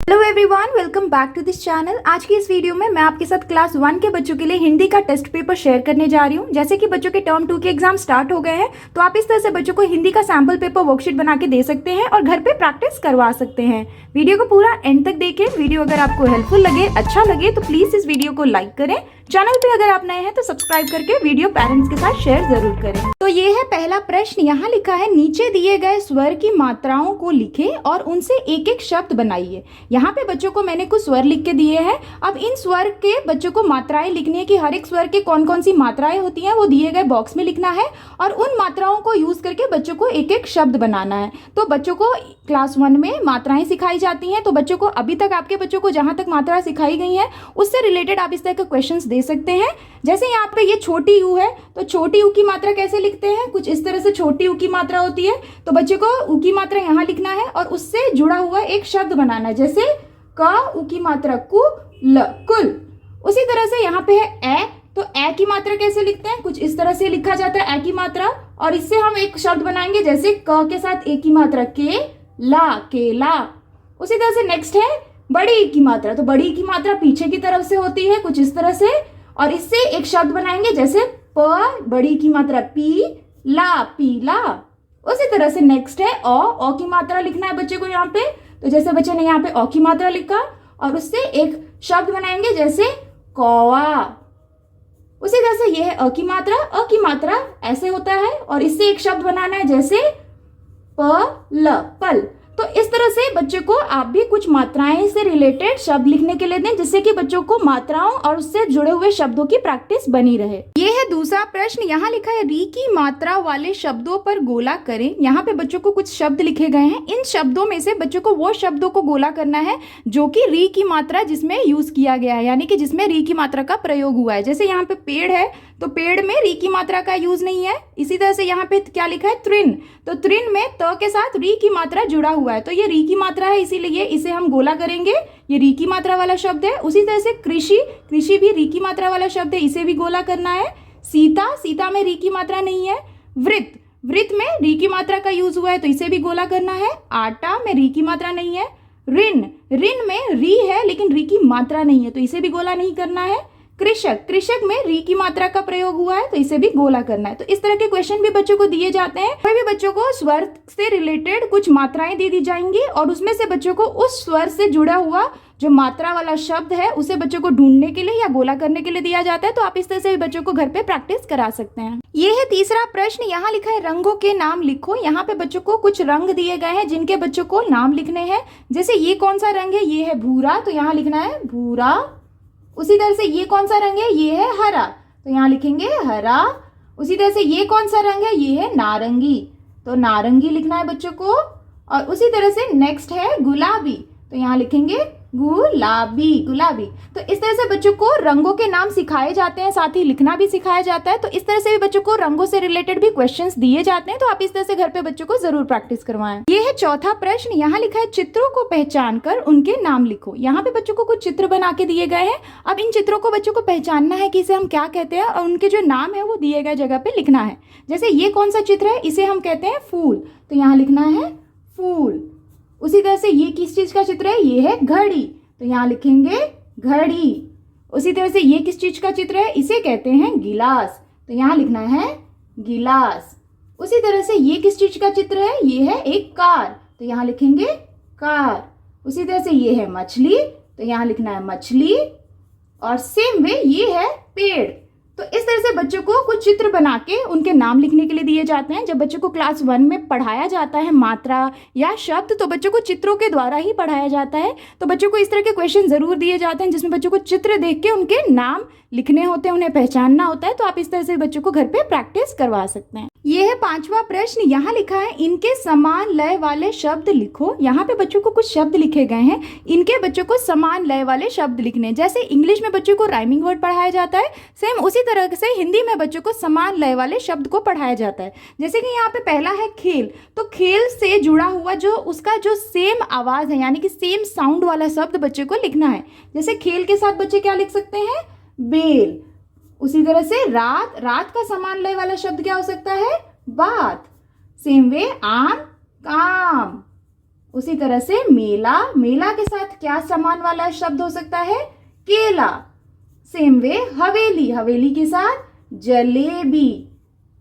Hello everyone, welcome back to this channel. आज की इस वीडियो में मैं आपके साथ क्लास 1 के बच्चों के लिए हिंदी का टेस्ट पेपर शेयर करने जा रही हूँ। जैसे कि बच्चों के टर्म 2 के एग्जाम स्टार्ट हो गए हैं, तो आप इस तरह से बच्चों को हिंदी का सैम्पल पेपर वर्कशीट बना के दे सकते हैं और घर पे प्रैक्टिस करवा सकते हैं। वीडियो को पूरा एंड तक देखें। वीडियो अगर आपको हेल्पफुल लगे, अच्छा लगे, तो प्लीज इस वीडियो को लाइक करें। चैनल पे अगर आप नए हैं तो सब्सक्राइब करके वीडियो पेरेंट्स के साथ शेयर जरूर करें। तो ये है पहला प्रश्न। यहाँ लिखा है, नीचे दिए गए स्वर की मात्राओं को लिखें और उनसे एक एक शब्द बनाइए। यहाँ पे बच्चों को मैंने कुछ स्वर लिख के दिए हैं। अब इन स्वर के बच्चों को मात्राएं लिखनी है कि हर एक स्वर के कौन कौन सी मात्राएं होती हैं, वो दिए गए बॉक्स में लिखना है और उन मात्राओं को यूज करके बच्चों को एक एक शब्द बनाना है। तो बच्चों को क्लास 1 में मात्राएं सिखाई जाती हैं, तो बच्चों को अभी तक आपके बच्चों को जहां तक मात्रा सिखाई गई है उससे रिलेटेड आप इस तरह के क्वेश्चंस दे सकते हैं। जैसे यहाँ पे ये छोटी यू है, तो छोटी यू की मात्रा कैसे लिखते हैं, कुछ इस तरह से छोटी यू की मात्रा होती है। तो बच्चों को ऊ की मात्रा यहाँ लिखना है और उससे जुड़ा हुआ एक शब्द बनाना है। जैसे क ऊ की मात्रा कु ल कुल। उसी तरह से यहाँ पे है ए, तो ए की मात्रा कैसे लिखते हैं, कुछ इस तरह से लिखा जाता है ए की मात्रा, और इससे हम एक शब्द बनाएंगे जैसे क के साथ ए की मात्रा के ला, केला। उसी तरह से नेक्स्ट है बड़ी ई की मात्रा, तो बड़ी ई की मात्रा पीछे की तरफ से होती है कुछ इस तरह से, और इससे एक शब्द बनाएंगे जैसे प, बड़ी की मात्रा पी, ला, पीला। उसी तरह से नेक्स्ट है ओ की मात्रा लिखना है बच्चे को यहाँ पे, तो जैसे बच्चे ने यहाँ पे ओ की मात्रा लिखा और उससे एक शब्द बनाएंगे जैसे कौवा। उसी तरह से ये है अ की मात्रा ऐसे होता है और इससे एक शब्द बनाना है जैसे प ल, पल। तो इस तरह से बच्चों को आप भी कुछ मात्राएं से रिलेटेड शब्द लिखने के लिए दें, जिससे कि बच्चों को मात्राओं और उससे जुड़े हुए शब्दों की प्रैक्टिस बनी रहे। ये है दूसरा प्रश्न। यहाँ लिखा है, री की मात्रा वाले शब्दों पर गोला करें। यहाँ पे बच्चों को कुछ शब्द लिखे गए हैं। इन शब्दों में से बच्चों को वो शब्दों को गोला करना है जो कि री की मात्रा जिसमें यूज किया गया है, यानी कि जिसमें री की मात्रा का प्रयोग हुआ है। जैसे यहाँ पे पेड़ है, तो पेड़ में री की मात्रा का यूज नहीं है। इसी तरह से यहाँ पे क्या लिखा है, तृण, तो तृण में त के साथ री की मात्रा जुड़ा हुआ है, तो ये री की मात्रा है, इसीलिए इसे हम गोला करेंगे। ये री की मात्रा वाला शब्द है। उसी तरह से कृषि, कृषि भी री की मात्रा वाला शब्द है, इसे भी गोला करना है। सीता, सीता में री की मात्रा नहीं है। वृत्त, वृत्त में री की मात्रा का यूज हुआ है, तो इसे भी गोला करना है। आटा में री की मात्रा नहीं है। ऋण, ऋण में री है लेकिन री की मात्रा नहीं है, तो इसे भी गोला नहीं करना है। कृषक, कृषक में री की मात्रा का प्रयोग हुआ है, तो इसे भी गोला करना है। तो इस तरह के क्वेश्चन भी बच्चों को दिए जाते हैं। कोई भी बच्चों को स्वर से रिलेटेड कुछ मात्राएं दे दी जाएंगी और उसमें से बच्चों को उस स्वर से जुड़ा हुआ जो मात्रा वाला शब्द है उसे बच्चों को ढूंढने के लिए या गोला करने के लिए दिया जाता है। तो आप इस तरह से भी बच्चों को घर पे प्रैक्टिस करा सकते हैं। ये है तीसरा प्रश्न। यहाँ लिखा है, रंगों के नाम लिखो। यहाँ पे बच्चों को कुछ रंग दिए गए हैं जिनके बच्चों को नाम लिखने हैं। जैसे ये कौन सा रंग है, ये है भूरा, तो यहाँ लिखना है भूरा। उसी तरह से ये कौन सा रंग है, ये है हरा, तो यहाँ लिखेंगे हरा। उसी तरह से ये कौन सा रंग है, ये है नारंगी, तो नारंगी लिखना है बच्चों को। और उसी तरह से नेक्स्ट है गुलाबी, तो यहाँ लिखेंगे गुलाबी, गुलाबी। तो इस तरह से बच्चों को रंगों के नाम सिखाए जाते हैं, साथ ही लिखना भी सिखाया जाता है। तो इस तरह से भी बच्चों को रंगों से रिलेटेड भी क्वेश्चंस दिए जाते हैं, तो आप इस तरह से घर पे बच्चों को जरूर प्रैक्टिस करवाएं। ये है चौथा प्रश्न। यहाँ लिखा है, चित्रों को पहचान कर उनके नाम लिखो। यहाँ पे बच्चों को कुछ चित्र बना के दिए गए हैं। अब इन चित्रों को बच्चों को पहचानना है कि इसे हम क्या कहते हैं और उनके जो नाम है वो दिए गए जगह पे लिखना है। जैसे ये कौन सा चित्र है, इसे हम कहते हैं फूल, तो यहाँ लिखना है फूल। उसी तरह से ये किस चीज का चित्र है, ये है घड़ी, तो यहाँ लिखेंगे घड़ी। उसी तरह से ये किस चीज का चित्र है, इसे कहते हैं गिलास, तो यहाँ लिखना है गिलास। उसी तरह से ये किस चीज का चित्र है, ये है एक कार, तो यहाँ लिखेंगे कार। उसी तरह से ये है मछली, तो यहाँ लिखना है मछली। और सेम वे ये है पेड़। तो इस तरह से बच्चों को कुछ चित्र बना के उनके नाम लिखने के लिए दिए जाते हैं। जब बच्चों को क्लास 1 में पढ़ाया जाता है मात्रा या शब्द, तो बच्चों को चित्रों के द्वारा ही पढ़ाया जाता है। तो बच्चों को इस तरह के क्वेश्चन जरूर दिए जाते हैं जिसमें बच्चों को चित्र देख के उनके नाम लिखने होते हैं, उन्हें पहचानना होता है। तो आप इस तरह से बच्चों को घर पे प्रैक्टिस करवा सकते हैं। ये है पांचवा प्रश्न। यहाँ लिखा है, इनके समान लय वाले शब्द लिखो। यहाँ पे बच्चों को कुछ शब्द लिखे गए हैं, इनके बच्चों को समान लय वाले शब्द लिखने। जैसे इंग्लिश में बच्चों को राइमिंग वर्ड पढ़ाया जाता है, सेम उसी तरह से हिंदी में बच्चों को समान लय वाले शब्द को पढ़ाया जाता है। जैसे कि यहाँ पे पहला है खेल, तो खेल से जुड़ा हुआ जो उसका जो सेम आवाज है, यानी कि सेम साउंड वाला शब्द बच्चे को लिखना है। जैसे खेल के साथ बच्चे क्या लिख सकते हैं, बेल। उसी तरह से रात, रात का समान लय वाला शब्द क्या हो सकता है, बात। सेम वे आम, काम। उसी तरह से मेला, मेला के साथ क्या सामान वाला शब्द हो सकता है? केला। सेम वे हवेली, हवेली के साथ जलेबी।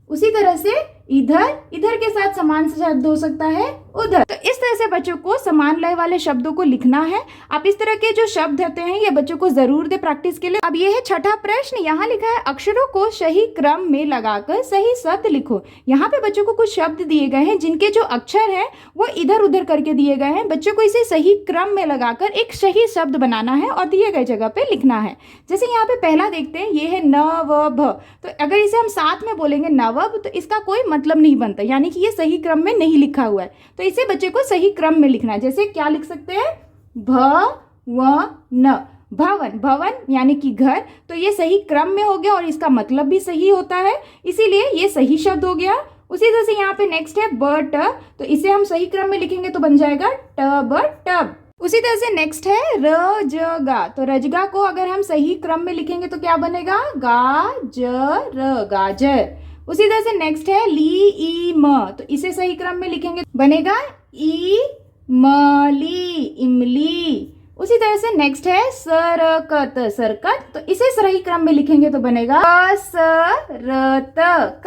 उसी तरह से इधर, इधर के साथ समान शब्द हो सकता है उधर। तो इस तरह से बच्चों को समान लय वाले शब्दों को लिखना है। आप इस तरह के जो शब्द होते हैं ये बच्चों को जरूर दे प्रैक्टिस के लिए। अब ये है छठा प्रश्न। यहाँ लिखा है अक्षरों को सही क्रम में लगाकर सही शब्द लिखो। यहाँ पे बच्चों को कुछ शब्द दिए गए हैं जिनके जो अक्षर है वो इधर उधर करके दिए गए हैं। बच्चों को इसे सही क्रम में लगाकर एक सही शब्द बनाना है और दिए गए जगह पे लिखना है। जैसे यहाँ पे पहला देखते हैं, ये है नवभ। तो अगर इसे हम साथ में बोलेंगे नवभ तो इसका कोई मतलब नहीं बनता, यानी कि ये सही क्रम में नहीं लिखा हुआ है। तो इसे बच्चे को सही क्रम में लिखना है। जैसे क्या लिख सकते हैं? भवन, भवन, भवन यानी कि घर। तो ये सही क्रम में हो गया और इसका मतलब भी सही होता है, इसीलिए ये सही शब्द हो गया। उसी तरह से यहाँ पे नेक्स्ट है बट। तो इसे हम सही क्रम में लिखेंगे तो बन जाएगा टब, टब। उसी तरह से नेक्स्ट है रजगा। तो रजगा को अगर हम सही क्रम में लिखेंगे तो क्या बनेगा? गाजर, गाजर। उसी तरह से नेक्स्ट है ली ई म। तो इसे सही क्रम में लिखेंगे बनेगा इमली, इमली। उसी तरह से नेक्स्ट है सरकत, सरकत। तो इसे सही क्रम में लिखेंगे तो बनेगा कसरत,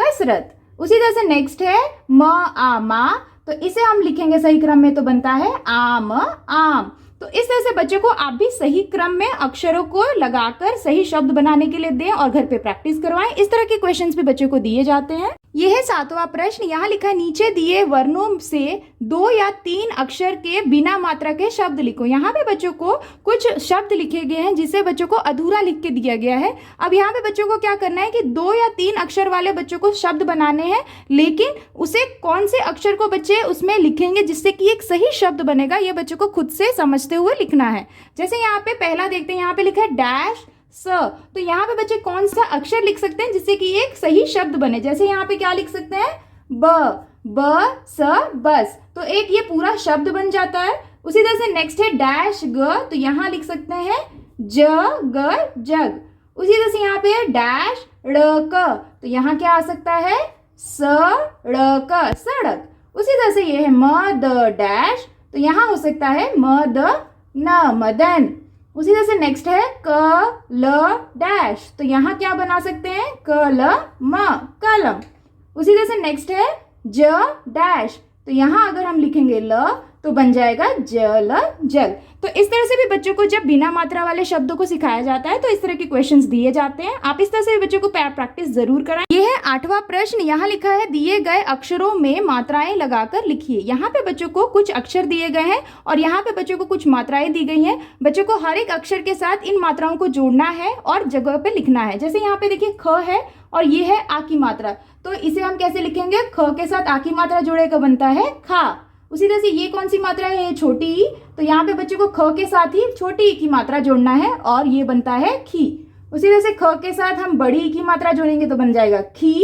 कसरत। उसी तरह से नेक्स्ट है म आमा। तो इसे हम लिखेंगे सही क्रम में तो बनता है आम, आम। तो इस तरह से बच्चों को आप भी सही क्रम में अक्षरों को लगाकर सही शब्द बनाने के लिए दें और घर पे प्रैक्टिस करवाएं। इस तरह के क्वेश्चंस भी बच्चों को दिए जाते हैं। यह है सातवां प्रश्न। यहाँ लिखा है नीचे दिए वर्णों से 2 या 3 अक्षर के बिना मात्रा के शब्द लिखो। यहाँ पे बच्चों को कुछ शब्द लिखे गए हैं जिसे बच्चों को अधूरा लिख के दिया गया है। अब यहाँ पे बच्चों को क्या करना है कि 2 या 3 अक्षर वाले बच्चों को शब्द बनाने हैं, लेकिन उसे कौन से अक्षर को बच्चे उसमें लिखेंगे जिससे कि एक सही शब्द बनेगा, ये बच्चों को खुद से समझते हुए लिखना है। जैसे यहाँ पे पहला देखते हैं, यहाँ पे लिखा है डैश स। तो यहाँ पे बच्चे कौन सा अक्षर लिख सकते हैं जिससे कि एक सही शब्द बने? जैसे यहाँ पे क्या लिख सकते हैं? ब, ब स बस। तो एक ये पूरा शब्द बन जाता है। उसी तरह से नेक्स्ट है डैश ग। तो यहाँ लिख सकते हैं ज ग जग। उसी तरह से यहाँ पे है डैश ड़ क। तो यहाँ क्या आ सकता है? सड़क, सड़क। उसी तरह से ये है म द डैश। तो यहाँ हो सकता है म द न मदन। उसी तरह से नेक्स्ट है क ल डैश। तो यहाँ क्या बना सकते हैं? क ल म कलम। उसी तरह से नेक्स्ट है ज डैश। तो यहाँ अगर हम लिखेंगे ल तो बन जाएगा जल, जल। तो इस तरह से भी बच्चों को जब बिना मात्रा वाले शब्दों को सिखाया जाता है तो इस तरह के क्वेश्चंस दिए जाते हैं। आप इस तरह से भी बच्चों को प्रैक्टिस जरूर कराएं। ये है आठवां प्रश्न। यहाँ लिखा है दिए गए अक्षरों में मात्राएं लगाकर लिखिए। यहाँ पे बच्चों को कुछ अक्षर दिए गए हैं और यहाँ पे बच्चों को कुछ मात्राएं दी गई हैं। बच्चों को हर एक अक्षर के साथ इन मात्राओं को जोड़ना है और जगह पे लिखना है। जैसे यहाँ पे देखिए ख है और ये है आ की मात्रा। तो इसे हम कैसे लिखेंगे? ख के साथ आ की मात्रा जोड़ेगा बनता है खा। उसी तरह से ये कौन सी मात्रा है? ये छोटी ई। तो यहाँ पे बच्चे को ख के साथ ही छोटी ई की मात्रा जोड़ना है और ये बनता है खी। उसी तरह से ख के साथ हम बड़ी ई की मात्रा जोड़ेंगे तो बन जाएगा खी।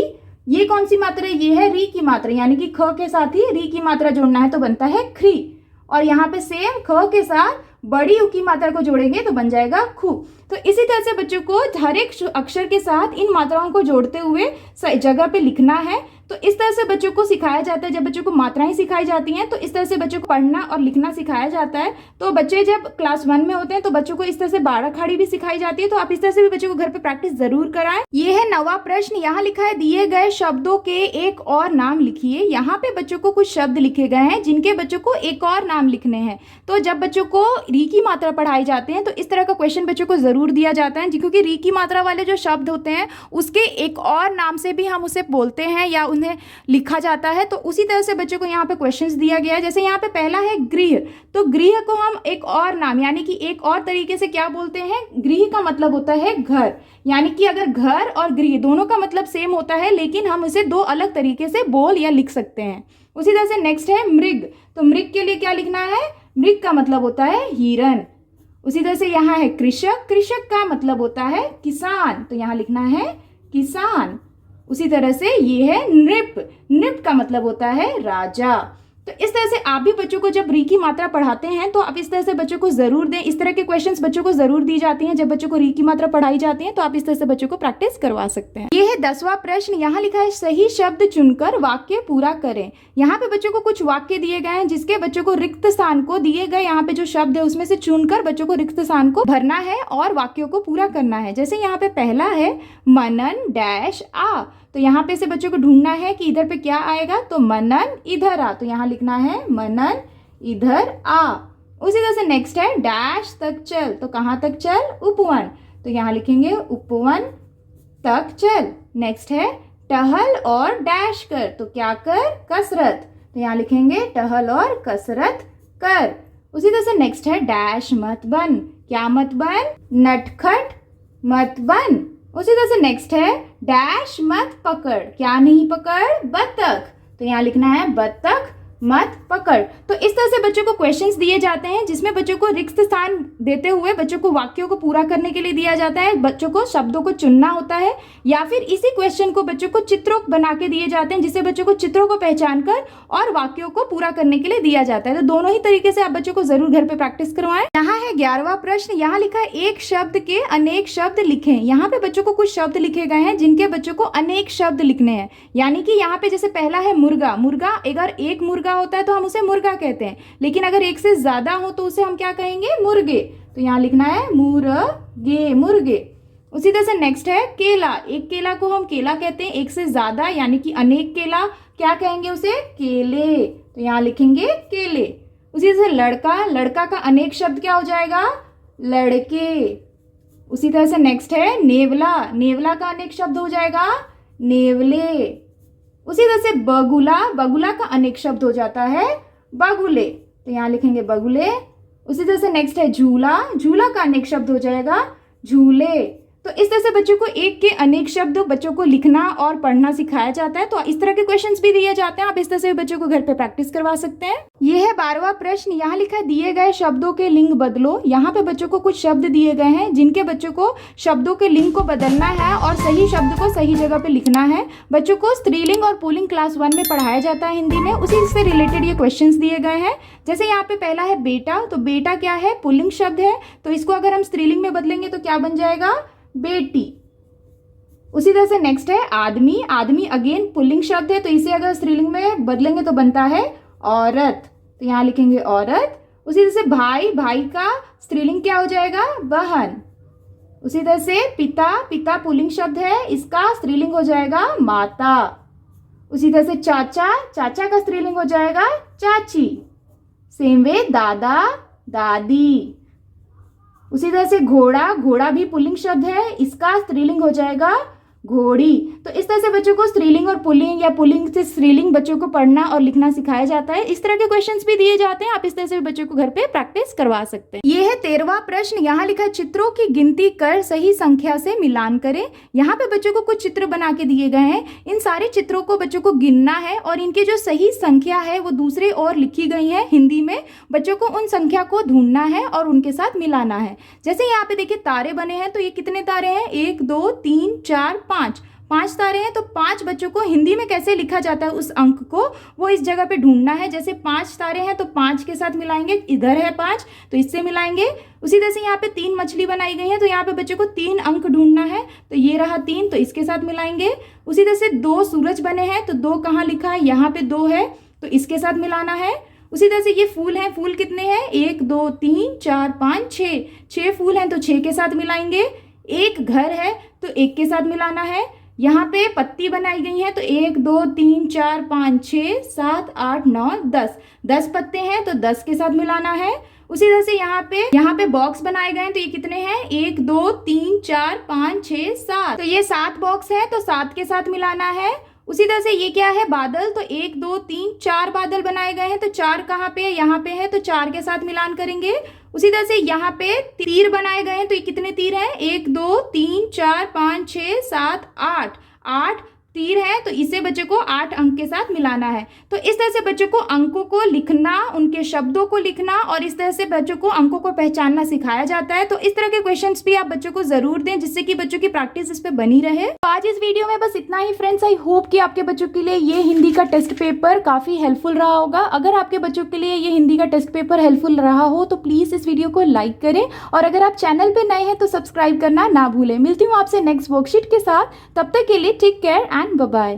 ये कौन सी मात्रा है? ये है री की मात्रा, यानी कि ख के साथ ही री की मात्रा जोड़ना है तो बनता है ख्री। और यहाँ पे सेम ख के साथ बड़ी उ की मात्रा को जोड़ेंगे तो बन जाएगा खू। तो इसी तरह से बच्चों को हर एक अक्षर के साथ इन मात्राओं को जोड़ते हुए जगह पे लिखना है। तो इस तरह से बच्चों को सिखाया जाता है। जब बच्चों को मात्राएं सिखाई जाती हैं तो इस तरह से बच्चों को पढ़ना और लिखना सिखाया जाता है। तो बच्चे जब क्लास 1 में होते हैं तो बच्चों को इस तरह से 12 खाड़ी भी सिखाई जाती है। तो आप इस तरह से भी बच्चों को घर पे प्रैक्टिस जरूर कराएं। ये है 9वां प्रश्न। यहाँ लिखा है दिए गए शब्दों के एक और नाम लिखिए। यहाँ पे बच्चों को कुछ शब्द लिखे गए हैं जिनके बच्चों को एक और नाम लिखने हैं। तो जब बच्चों को री की मात्रा पढ़ाई जाते हैं तो इस तरह का क्वेश्चन बच्चों को जरूर दिया जाता है, क्योंकि री की मात्रा वाले जो शब्द होते हैं उसके एक और नाम से भी हम उसे बोलते हैं या उन्हें लिखा जाता है। तो उसी तरह से बच्चों को यहाँ पे क्वेश्चंस दिया गया है। जैसे यहाँ पे पहला है गृह। तो गृह को हम एक और नाम यानी कि एक और तरीके से क्या बोलते हैं? गृह का मतलब होता है घर, यानी कि अगर घर और गृह दोनों का मतलब सेम होता है लेकिन हम इसे 2 अलग तरीके से बोल या लिख सकते हैं। उसी तरह से नेक्स्ट है मृग। तो मृग के लिए क्या लिखना है? मृग का मतलब होता है हिरन। उसी तरह से यहाँ है कृषक। कृषक का मतलब होता है किसान, तो यहाँ लिखना है किसान। उसी तरह से ये है नृप। नृप का मतलब होता है राजा। तो इस तरह से आप भी बच्चों को जब री की मात्रा पढ़ाते हैं तो आप इस तरह से बच्चों को जरूर दें। इस तरह के क्वेश्चंस बच्चों को जरूर दी जाती हैं जब बच्चों को री की मात्रा पढ़ाई जाती है, तो आप इस तरह से बच्चों को प्रैक्टिस करवा सकते हैं। ये है 10वां प्रश्न। यहाँ लिखा है सही शब्द चुनकर वाक्य पूरा करें। यहाँ पे बच्चों को कुछ वाक्य दिए गए हैं जिसके बच्चों को रिक्त स्थान को दिए गए यहाँ पे जो शब्द है उसमें से चुनकर बच्चों को रिक्त स्थान को भरना है और वाक्यों को पूरा करना है। जैसे यहाँ पे पहला है मनन डैश आ, तो यहाँ पे से बच्चों को ढूंढना है कि इधर पे क्या आएगा, तो मनन इधर आ, तो यहाँ लिखना है मनन इधर आ। उसी तरह से नेक्स्ट है डैश तक चल, तो कहाँ तक चल, उपवन, तो यहाँ लिखेंगे उपवन तक चल। नेक्स्ट है टहल और डैश कर, तो क्या कर, कसरत, तो यहाँ लिखेंगे टहल और कसरत कर। उसी तरह से नेक्स्ट है डैश मत बन, क्या मत बन, नटखट मत बन। उसी तरह से नेक्स्ट है डैश मत पकड़, क्या नहीं पकड़, बत्तख, तो यहाँ लिखना है बत्तख मत पकड़। तो इस तरह से बच्चों को क्वेश्चंस दिए जाते हैं जिसमें बच्चों को रिक्त स्थान देते हुए बच्चों को वाक्यों को पूरा करने के लिए दिया जाता है। बच्चों को शब्दों को चुनना होता है या फिर इसी क्वेश्चन को बच्चों को चित्रों बना के दिए जाते हैं जिससे बच्चों को चित्रों को पहचान कर और वाक्यों को पूरा करने के लिए दिया जाता है। तो दोनों ही तरीके से आप बच्चों को जरूर घर पे प्रैक्टिस करवाएं। यहाँ है 11वां प्रश्न। यहाँ लिखा है एक शब्द के अनेक शब्द लिखें। यहाँ पे बच्चों को कुछ शब्द लिखे गए हैं जिनके बच्चों को अनेक शब्द लिखने हैं। यानी कि यहाँ पे जैसे पहला है मुर्गा, मुर्गा अगर एक मुर्गा होता है तो हम उसे मुर्गा कहते हैं, लेकिन अगर एक से ज्यादा हो तो उसे हम क्या कहेंगे, मुर्गे, तो यहाँ लिखना है मुर्गे, मुर्गे। उसी तरह से नेक्स्ट है केला, एक केला को हम केला कहते हैं, एक से ज्यादा यानी कि अनेक केला क्या कहेंगे उसे, केले, तो यहाँ लिखेंगे केले। उसी तरह से लड़का, लड़का का अनेक शब्द क्या हो जाएगा, लड़के। उसी तरह से नेक्स्ट है नेवला, नेवला का अनेक शब्द हो जाएगा नेवले। उसी तरह से बगुला, बगुला का अनेक शब्द हो जाता है बगुले, तो यहाँ लिखेंगे बगुले। उसी तरह से नेक्स्ट है झूला, झूला का अनेक शब्द हो जाएगा झूले। तो इस तरह से बच्चों को एक के अनेक शब्द बच्चों को लिखना और पढ़ना सिखाया जाता है। तो इस तरह के क्वेश्चंस भी दिए जाते हैं, आप इस तरह से बच्चों को घर पे प्रैक्टिस करवा सकते हैं। ये है 12वां प्रश्न। यहाँ लिखा है दिए गए शब्दों के लिंग बदलो। यहाँ पे बच्चों को कुछ शब्द दिए गए हैं जिनके बच्चों को शब्दों के लिंग को बदलना है और सही शब्द को सही जगह पे लिखना है। बच्चों को स्त्रीलिंग और पुल्लिंग क्लास 1 में पढ़ाया जाता है हिंदी में, उसी से रिलेटेड ये क्वेश्चंस दिए गए हैं। जैसे यहाँ पे पहला है बेटा, तो बेटा क्या है, पुल्लिंग शब्द है, तो इसको अगर हम स्त्रीलिंग में बदलेंगे तो क्या बन जाएगा, बेटी। उसी तरह से नेक्स्ट है आदमी, आदमी अगेन पुल्लिंग शब्द है, तो इसे अगर स्त्रीलिंग में बदलेंगे तो बनता है औरत, तो यहाँ लिखेंगे औरत। उसी तरह से भाई, भाई का स्त्रीलिंग क्या हो जाएगा, बहन। उसी तरह से पिता, पिता पुल्लिंग शब्द है, इसका स्त्रीलिंग हो जाएगा माता। उसी तरह से चाचा, चाचा का स्त्रीलिंग हो जाएगा चाची। सेम वे दादा, दादी। उसी तरह से घोड़ा, घोड़ा भी पुल्लिंग शब्द है, इसका स्त्रीलिंग हो जाएगा घोड़ी। तो इस तरह से बच्चों को स्त्रीलिंग और पुल्लिंग या पुल्लिंग से स्त्रीलिंग बच्चों को पढ़ना और लिखना सिखाया जाता है। इस तरह के क्वेश्चंस भी दिए जाते हैं, आप इस तरह से बच्चों को घर पे प्रैक्टिस करवा सकते हैं। ये है 13वां प्रश्न। यहाँ लिखा है चित्रों की गिनती कर सही संख्या से मिलान करें। यहाँ पे बच्चों को कुछ चित्र बना के दिए गए हैं, इन सारे चित्रों को बच्चों को गिनना है और इनकी जो सही संख्या है वो दूसरे और लिखी गई है हिंदी में। बच्चों को उन संख्या को ढूंढना है और उनके साथ मिलाना है। जैसे यहाँ पे देखिए तारे बने हैं, तो ये कितने तारे हैं, 1 2 3 4 5, 5 तारे हैं। तो 5 बच्चों को हिंदी में कैसे लिखा जाता है उस अंक को, वो इस जगह पे ढूंढना है। जैसे 5 तारे हैं तो 5 के साथ मिलाएंगे, इधर है 5 तो इससे मिलाएंगे। उसी तरह से यहाँ पे 3 मछली बनाई गई है, तो यहाँ पे बच्चों को 3 अंक ढूंढना है, तो ये रहा 3, तो इसके साथ मिलाएंगे। उसी तरह से 2 सूरज बने हैं, तो 2 कहाँ लिखा है, यहाँ पे 2 है, तो इसके साथ मिलाना है। उसी तरह से ये फूल हैं, फूल कितने हैं, 1 2 3 4 5 6, 6 फूल हैं तो 6 के साथ मिलाएंगे। एक घर है तो 1 के साथ मिलाना है। यहाँ पे पत्ती बनाई गई है, तो 1 2 3 4 5 6 7 8 9 10, 10 पत्ते हैं तो 10 के साथ मिलाना है। उसी तरह से यहाँ पे बॉक्स बनाए गए हैं, तो ये कितने हैं, 1 2 3 4 5 6 7, तो ये 7 बॉक्स है तो 7 के साथ मिलाना है। उसी तरह से ये क्या है, बादल, तो 1 2 3 4 बादल बनाए गए हैं, तो 4 कहाँ पे है, यहाँ पे है, तो 4 के साथ मिलान करेंगे। उसी तरह से यहाँ पे तीर बनाए गए हैं, तो ये कितने तीर हैं, 1 2 3 4 5 6 7 8, 8 तीर है तो इसे बच्चे को 8 अंक के साथ मिलाना है। तो इस तरह से बच्चों को अंकों को लिखना, उनके शब्दों को लिखना और इस तरह से बच्चों को अंकों को पहचानना सिखाया जाता है। तो इस तरह के क्वेश्चंस भी आप बच्चों को जरूर दें, जिससे कि बच्चों की प्रैक्टिस इस पे बनी रहे। तो आज इस वीडियो में बस इतना ही फ्रेंड्स। आई होप कि आपके बच्चों के लिए ये हिंदी का टेस्ट पेपर काफी हेल्पफुल रहा होगा। अगर आपके बच्चों के लिए ये हिंदी का टेस्ट पेपर हेल्पफुल रहा हो तो प्लीज इस वीडियो को लाइक करें और अगर आप चैनल पे नए हैं तो सब्सक्राइब करना ना भूलें। मिलती हूँ आपसे नेक्स्ट वर्कशीट के साथ, तब तक के लिए take care and bye bye.